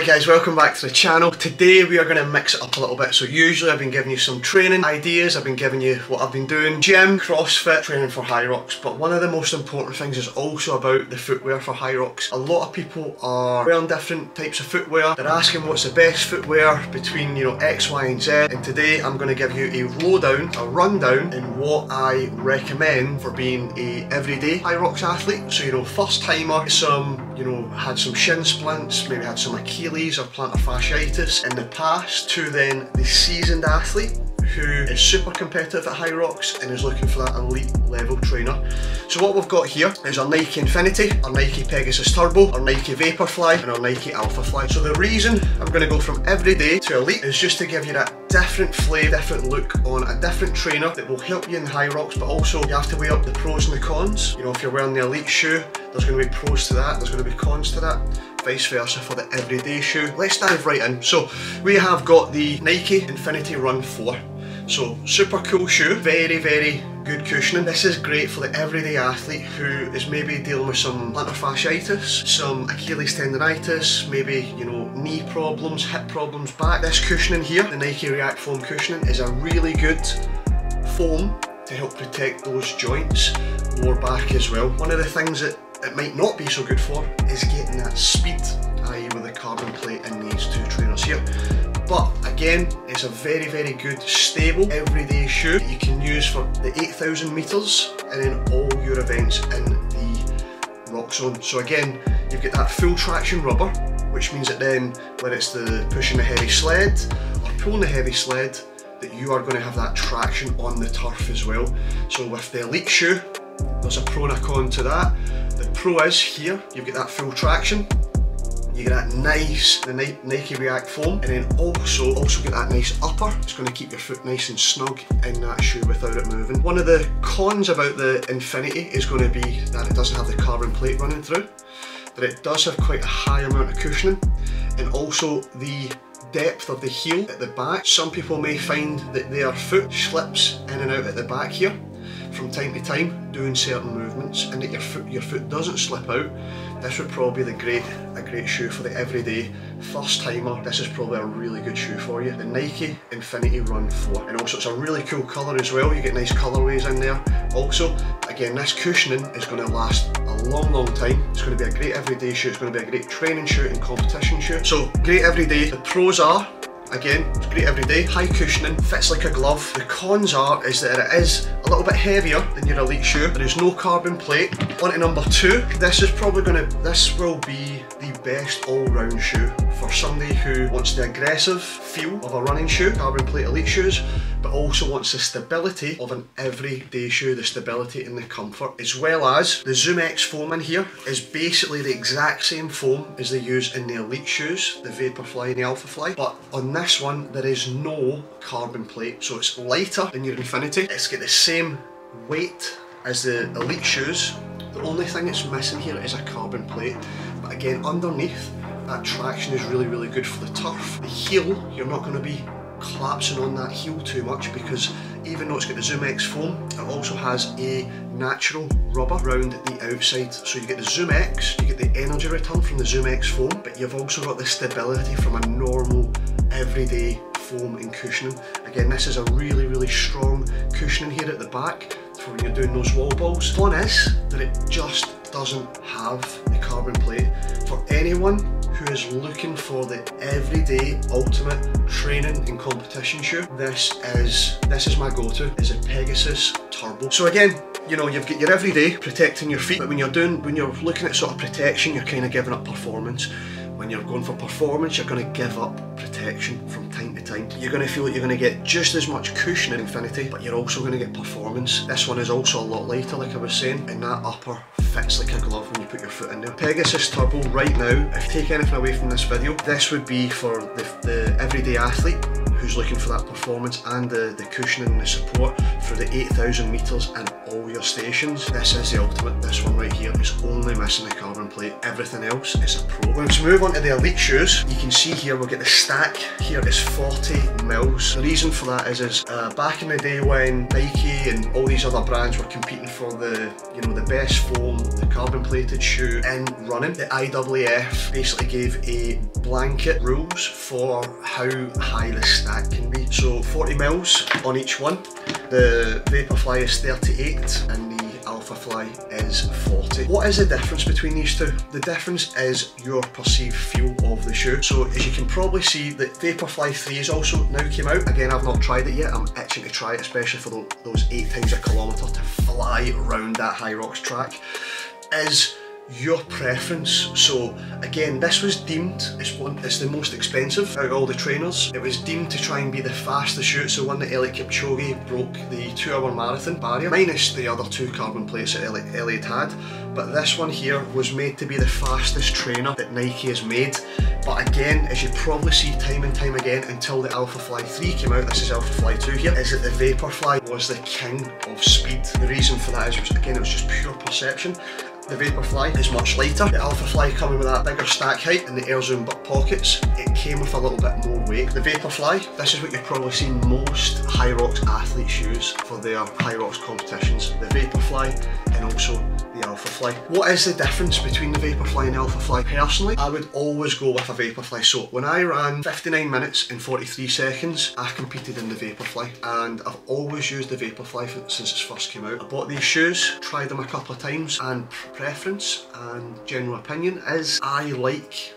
Right guys, welcome back to the channel. Today we are going to mix it up a little bit. So usually I've been giving you some training ideas, I've been giving you what I've been doing, gym, CrossFit, training for HYROX, but one of the most important things is also about the footwear for HYROX. A lot of people are wearing different types of footwear, they're asking what's the best footwear between, you know, X, Y and Z, and today I'm going to give you a lowdown, a rundown in what I recommend for being a everyday HYROX athlete. So, you know, first timer, had some shin splints, maybe had some Achilles or plantar fasciitis in the past, to then the seasoned athlete who is super competitive at HYROX and is looking for that elite level trainer. So what we've got here is our Nike Infinity, our Nike Pegasus Turbo, our Nike Vaporfly and our Nike Alphafly. So the reason I'm going to go from everyday to elite is just to give you that different flavour, different look on a different trainer that will help you in HYROX, but also you have to weigh up the pros and the cons. You know, if you're wearing the elite shoe, there's going to be pros to that, there's going to be cons to that. Vice versa for the everyday shoe. Let's dive right in. So we have got the Nike Infinity Run 4. So super cool shoe, very, very good cushioning. This is great for the everyday athlete who is maybe dealing with some plantar fasciitis, some Achilles tendonitis, maybe, you know, knee problems, hip problems, back. This cushioning here, the Nike React Foam cushioning, is a really good foam to help protect those joints, lower back as well. One of the things that it might not be so good for is getting that speed, i.e. with the carbon plate in these two trainers here. But again, it's a very, very good, stable, everyday shoe that you can use for the 8,000 metres and in all your events in the rock zone. So again, you've got that full traction rubber, which means that then when it's the pushing the heavy sled or pulling the heavy sled, that you are going to have that traction on the turf as well. So with the elite shoe, there's a pro and a con to that. The pro is here, you've got that full traction. You get that nice, the Nike React Foam, and then also get that nice upper. It's going to keep your foot nice and snug in that shoe without it moving. One of the cons about the Infinity is going to be that it doesn't have the carbon plate running through, but it does have quite a high amount of cushioning, and also the depth of the heel at the back. Some people may find that their foot slips in and out at the back here from time to time doing certain movements, and that your foot doesn't slip out. This would probably be a great shoe for the everyday first timer. This is probably a really good shoe for you. The Nike Infinity Run 4. And also it's a really cool colour as well. You get nice colourways in there. Also, again, this cushioning is going to last a long, long time. It's going to be a great everyday shoe. It's going to be a great training shoe and competition shoe. So great everyday. The pros are, again, it's great everyday, high cushioning, fits like a glove. The cons is that it is a little bit heavier than your elite shoe. There is no carbon plate. On to number 2, this will be the best all-round shoe for somebody who wants the aggressive feel of a running shoe, carbon plate elite shoes, but also wants the stability of an everyday shoe, the stability and the comfort, as well as the STa&x foam in here is basically the exact same foam as they use in the elite shoes, the Vaporfly and the Alphafly, but on this one there is no carbon plate, so it's lighter than your Infinity. It's got the same weight as the elite shoes. The only thing it's missing here is a carbon plate, but again, underneath, that traction is really, really good for the turf. The heel, you're not going to be collapsing on that heel too much, because even though it's got the STa&x foam, it also has a natural rubber around the outside. So you get the STa&x, you get the energy return from the STa&x foam, but you've also got the stability from a normal everyday foam and cushioning. Again, this is a really, really strong cushioning here at the back for when you're doing those wall balls. One is that it just doesn't have the carbon plate. For anyone who is looking for the everyday ultimate training and competition shoe, this is my go-to, is a Pegasus Turbo. So again, you know, you've got your everyday protecting your feet, but when you're looking at sort of protection, you're kind of giving up performance. When you're going for performance, you're going to give up protection from time to time. You're going to feel that you're going to get just as much cushion in Infinity, but you're also going to get performance. This one is also a lot lighter, like I was saying, and that upper fits like a glove when you put your foot in there. Pegasus Turbo right now, if you take anything away from this video, this would be for the everyday athlete who's looking for that performance and the cushioning and the support for the 8,000 metres and all your stations. This is the ultimate. This one right here is only missing the carbon plate. Everything else is a pro. When we move on to the elite shoes, you can see here we'll get the stack here is 40 mils. The reason for that is back in the day when Nike and all these other brands were competing for the, you know, the best foam, the carbon plated shoe in running, the IAAF basically gave a blanket rules for how high the stack can be. So 40 mils on each one. The Vaporfly is 38 and the Alphafly is 40. What is the difference between these two? The difference is your perceived feel of the shoe. So as you can probably see, the Vaporfly 3 is also now came out. Again, I've not tried it yet. I'm itching to try it, especially for those 8 times a kilometre to fly around that HYROX track. Is your preference. So again, this was deemed, it's the most expensive out of all the trainers. It was deemed to try and be the fastest shoe. It's the one that Eliud Kipchoge broke the 2-hour marathon barrier, minus the other 2 carbon plates that Eliud had. But this one here was made to be the fastest trainer that Nike has made. But again, as you probably see time and time again, until the Alphafly 3 came out, this is Alphafly 2 here, is that the Vaporfly was the king of speed. The reason for that is, again, it was just pure perception. The Vaporfly is much lighter. The Alphafly coming with that bigger stack height and the air zoom butt pockets, it came with a little bit more weight. The Vaporfly, this is what you've probably seen most HYROX athlete shoes for their HYROX competitions. The Vaporfly and also the Alphafly. What is the difference between the Vaporfly and the Alphafly? Personally, I would always go with a Vaporfly. So when I ran 59 minutes and 43 seconds, I competed in the Vaporfly, and I've always used the Vaporfly since it first came out. I bought these shoes, tried them a couple of times, and preference and general opinion is I like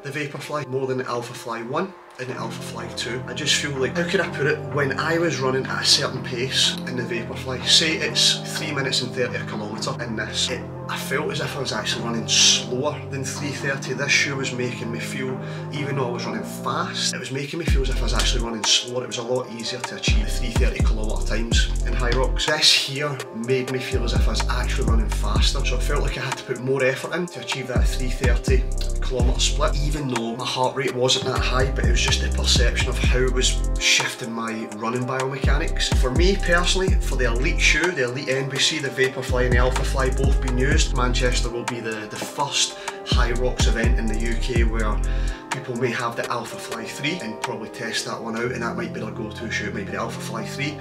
the Vaporfly more than the Alphafly 1 and the Alphafly 2. I just feel like, how could I put it, when I was running at a certain pace in the Vaporfly, say it's 3 minutes and 30 a kilometre in this, I felt as if I was actually running slower than 3:30. This shoe was making me feel, even though I was running fast, it was making me feel as if I was actually running slower. It was a lot easier to achieve 3:30 kilometre times in HYROX. This here made me feel as if I was actually running faster, so I felt like I had to put more effort in to achieve that 3:30 kilometre split, even though my heart rate wasn't that high, but it was just the perception of how it was shifting my running biomechanics. For me personally, for the elite shoe, the elite end, we see the Vaporfly and the Alphafly both being used. Manchester will be the first HYROX event in the UK where people may have the Alphafly 3 and probably test that one out, and that might be their go-to shoe. It might be the Alphafly 3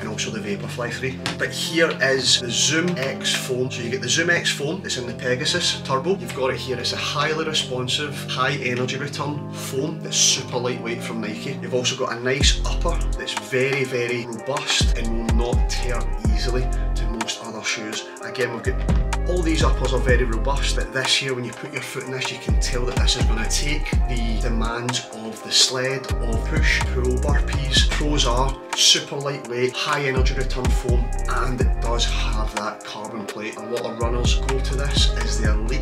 and also the Vaporfly 3. But here is the Zoom X foam. So you get the Zoom X foam, it's in the Pegasus Turbo. You've got it here, it's a highly responsive, high energy return foam that's super lightweight from Nike. You've also got a nice upper that's very, very robust and will not tear easily to most other shoes. Again, we've got all these uppers are very robust, but this here, when you put your foot in this, you can tell that this is going to take the demands of the sled, of push-pull burpees. Pros are super lightweight, high energy return foam, and it does have that carbon plate. A lot of runners go to this as the elite,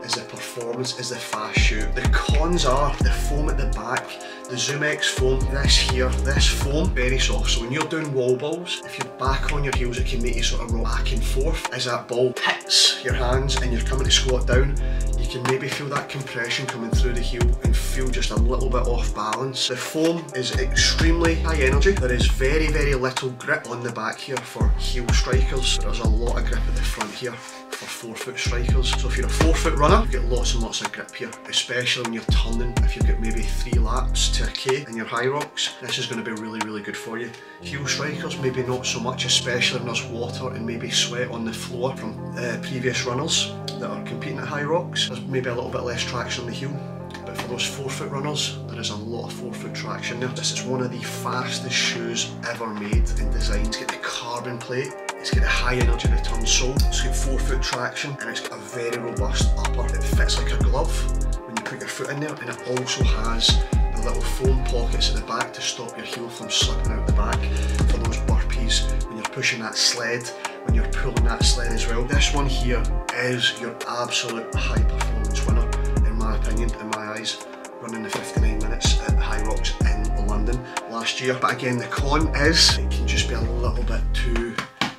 as the performance, as the fast shoe. The cons are the foam at the back. The Zoom X foam, this foam, very soft, so when you're doing wall balls, if you're back on your heels, it can make you sort of roll back and forth. As that ball hits your hands and you're coming to squat down, you can maybe feel that compression coming through the heel and feel just a little bit off balance. The foam is extremely high energy. There is very, very little grip on the back here for heel strikers. There's a lot of grip at the front here for 4-foot strikers. So if you're a 4-foot runner, you get lots and lots of grip here, especially when you're turning. If you've got maybe 3 laps to a K in your HYROX, this is going to be really, really good for you. Heel strikers, maybe not so much, especially when there's water and maybe sweat on the floor from previous runners that are competing at HYROX. There's maybe a little bit less traction on the heel. But for those 4-foot runners, there is a lot of 4-foot traction there. This is one of the fastest shoes ever made and designed. It's got the carbon plate, it's got a high energy return sole, it's got 4-foot traction, and it's got a very robust upper. It fits like a glove when you put your foot in there, and it also has the little foam pockets at the back to stop your heel from slipping out the back for those burpees when you're pushing that sled, when you're pulling that sled as well. This one here is your absolute high performance winner, in my opinion, in my eyes, running the 59 minutes at HYROX in London last year. But again, the con is it can just be a little bit too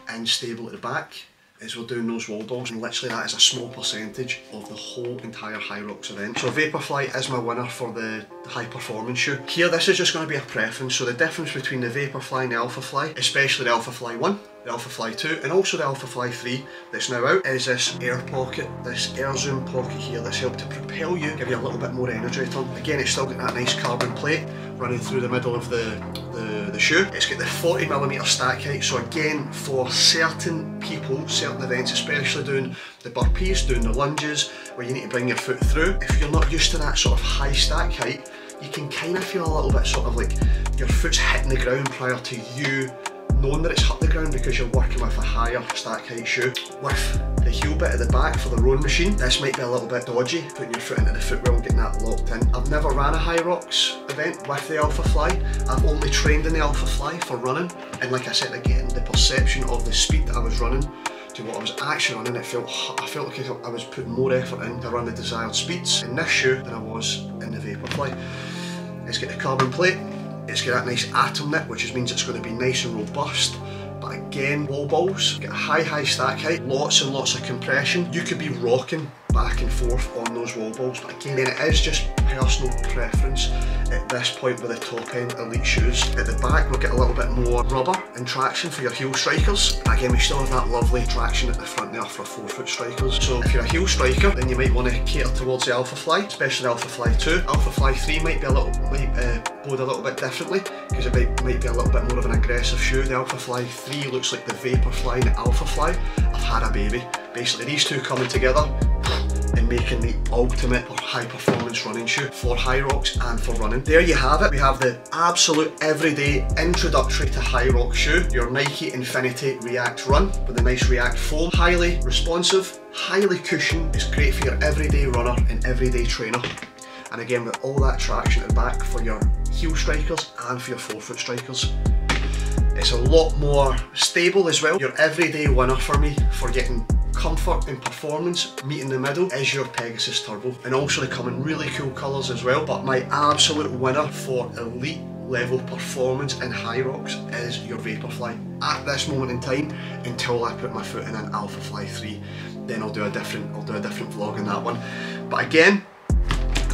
unstable at the back as we're doing those wall balls, and literally that is a small percentage of the whole entire HYROX event. So Vaporfly is my winner for the high performance shoe. Here, this is just going to be a preference. So the difference between the Vaporfly and the Alphafly, especially the Alphafly 1 the Alpha Fly 2 and also the Alpha Fly 3 that's now out is this air pocket, this air zoom pocket here that's helped to propel you, give you a little bit more energy return. Again, it's still got that nice carbon plate running through the middle of the shoe. It's got the 40mm stack height, so again, for certain people, certain events, especially doing the burpees, doing the lunges, where you need to bring your foot through, if you're not used to that sort of high stack height, you can kind of feel a little bit sort of like your foot's hitting the ground prior to you knowing that it's hit the ground because you're working with a higher stack height shoe. With the heel bit at the back for the rowing machine, this might be a little bit dodgy, putting your foot into the footwell and getting that locked in. I've never ran a HYROX event with the Alpha Fly. I've only trained in the Alpha Fly for running, and like I said again, the perception of the speed that I was running to what I was actually running, I felt like I was putting more effort in to run the desired speeds in this shoe than I was in the Vaporfly. It's got the carbon plate. It's got that nice atom knit, which means it's going to be nice and robust. But again, wall balls, get a high stack height, lots and lots of compression. You could be rocking back and forth on those wall balls, but again, it is just personal preference at this point with the top end elite shoes. At the back, we'll get a little bit more rubber and traction for your heel strikers. Again, we still have that lovely traction at the front there for 4-foot strikers. So if you're a heel striker, then you might want to cater towards the Alpha Fly, especially the Alpha Fly 2. Alpha Fly 3 might be bode a little bit differently because it might be a little bit more of an aggressive shoe. The Alpha Fly 3 looks like the Vaporfly and the Alpha Fly have had a baby. Basically, these two coming together and making the ultimate high performance running shoe for HYROX and for running. There you have it. We have the absolute everyday introductory to HYROX shoe, your Nike Infinity React Run with a nice React foam. Highly responsive, highly cushioned. It's great for your everyday runner and everyday trainer. And again, with all that traction at the back for your heel strikers and for your 4-foot strikers. It's a lot more stable as well. Your everyday winner for me for getting comfort and performance, meet in the middle, is your Pegasus Turbo. And also they come in really cool colours as well, but my absolute winner for elite level performance in HYROX is your Vaporfly. At this moment in time, until I put my foot in an Alpha Fly 3, then I'll do a different vlog on that one. But again,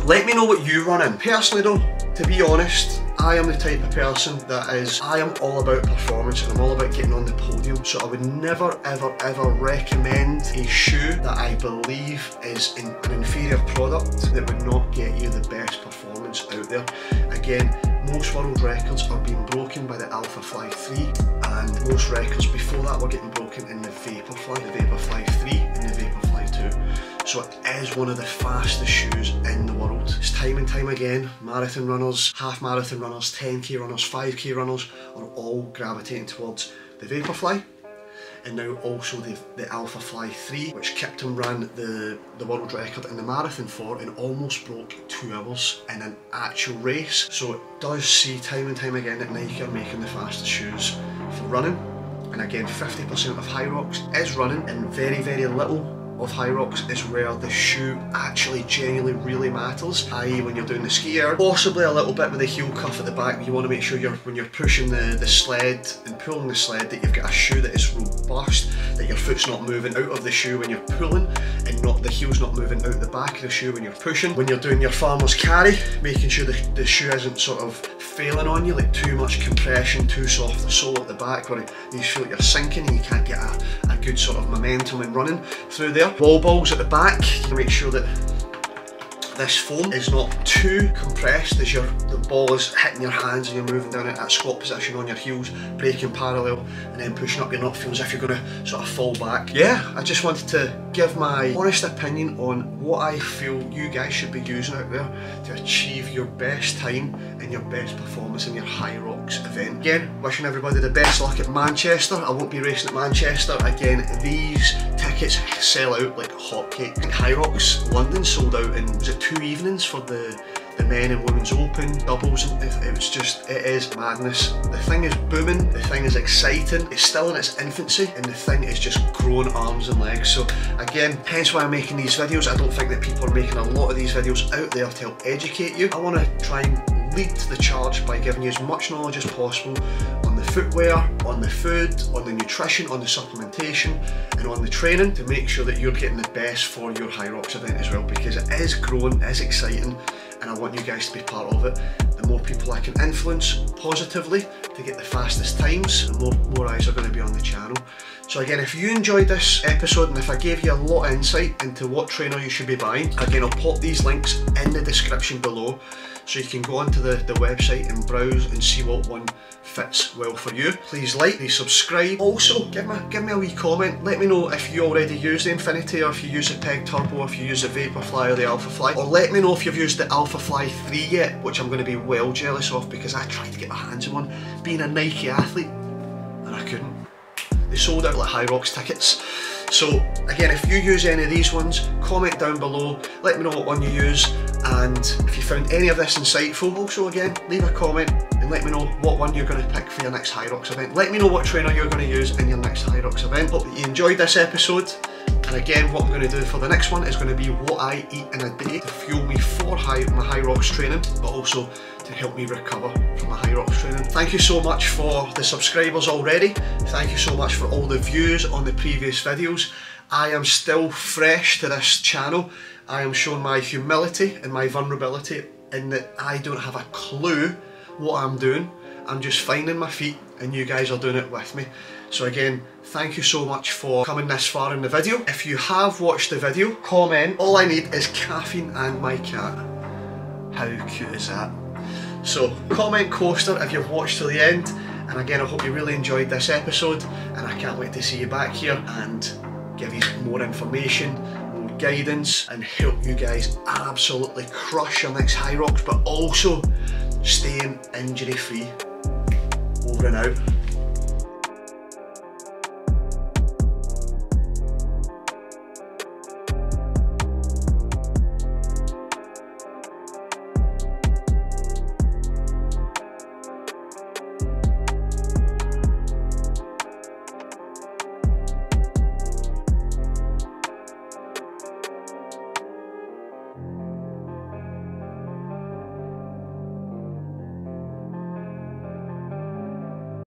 let me know what you run in. Personally though, to be honest, I am the type of person I am all about performance and I'm all about getting on the podium. So I would never ever recommend a shoe that I believe is an inferior product that would not get you the best performance out there. Again, most world records are being broken by the Alpha Fly 3 and most records before that were getting broken in the Vaporfly, the Vaporfly 3 and the Vaporfly 2. So it is one of the fastest shoes in the world. It's time and time again, marathon runners, half marathon runners, 10k runners, 5k runners are all gravitating towards the Vaporfly. And now also the Alpha Fly 3, which Kipton ran the world record in the marathon for and almost broke 2 hours in an actual race. So it does see time and time again that Nike are making the fastest shoes for running. And again, 50% of HYROX is running and very little of HYROX is where the shoe actually genuinely really matters, i.e. when you're doing the skier, possibly a little bit with the heel cuff at the back. You want to make sure when you're pushing the sled and pulling the sled that you've got a shoe that is robust, that your foot's not moving out of the shoe when you're pulling and the heel's not moving out the back of the shoe when you're pushing. When you're doing your farmer's carry, making sure the shoe isn't sort of failing on you, like too much compression, too soft the sole at the back where you feel like you're sinking and you can't get a good sort of momentum in running through there. Wall balls at the back, you make sure that this foam is not too compressed as the ball is hitting your hands and you're moving down at that squat position on your heels, braking parallel and then pushing up. You're not feeling as if you're going to sort of fall back. Yeah, I just wanted to give my honest opinion on what I feel you guys should be using out there to achieve your best time and your best performance in your HYROX event. Again, wishing everybody the best luck at Manchester. I won't be racing at Manchester. Again, these tickets sell out like hotcakes. I think HYROX London sold out in, was it 2 evenings for the men and women's open, doubles, and it is madness. The thing is booming, the thing is exciting, it's still in its infancy and the thing is just growing arms and legs. So again, hence why I'm making these videos. I don't think that people are making a lot of these videos out there to help educate you. I want to try and lead the charge by giving you as much knowledge as possible on the footwear, on the food, on the nutrition, on the supplementation and on the training to make sure that you're getting the best for your HYROX event as well, because it is growing, it is exciting and I want you guys to be part of it. The the more people I can influence positively to get the fastest times, the more eyes are going to be on the channel. So again, if you enjoyed this episode and if I gave you a lot of insight into what trainer you should be buying, again, I'll pop these links in the description below so you can go onto the website and browse and see what one fits well for you. Please like, please subscribe. Also, give me a wee comment. Let me know if you already use the Infinity, or if you use the Peg Turbo, or if you use the Vaporfly or the Alphafly, or let me know if you've used the Alphafly 3 yet, which I'm going to be well jealous of because I tried to get my hands on one being a Nike athlete and I couldn't. They sold out like HYROX tickets. So again, if you use any of these ones, comment down below, let me know what one you use, and if you found any of this insightful, also again, leave a comment and let me know what one you're going to pick for your next HYROX event. Let me know what trainer you're going to use in your next HYROX event. Hope that you enjoyed this episode, and again, what I'm going to do for the next one is going to be what I eat in a day to fuel me for my HYROX training, but also to help me recover from my HYROX training. Thank you so much for the subscribers already. Thank you so much for all the views on the previous videos. I am still fresh to this channel. I am showing my humility and my vulnerability in that I don't have a clue what I'm doing. I'm just finding my feet and you guys are doing it with me. So again, thank you so much for coming this far in the video. If you have watched the video, comment. All I need is caffeine and my cat. How cute is that? So comment coaster if you've watched till the end, and again, I hope you really enjoyed this episode, and I can't wait to see you back here and give you more information, more guidance, and help you guys absolutely crush your next HYROX, but also staying injury free. Over and out.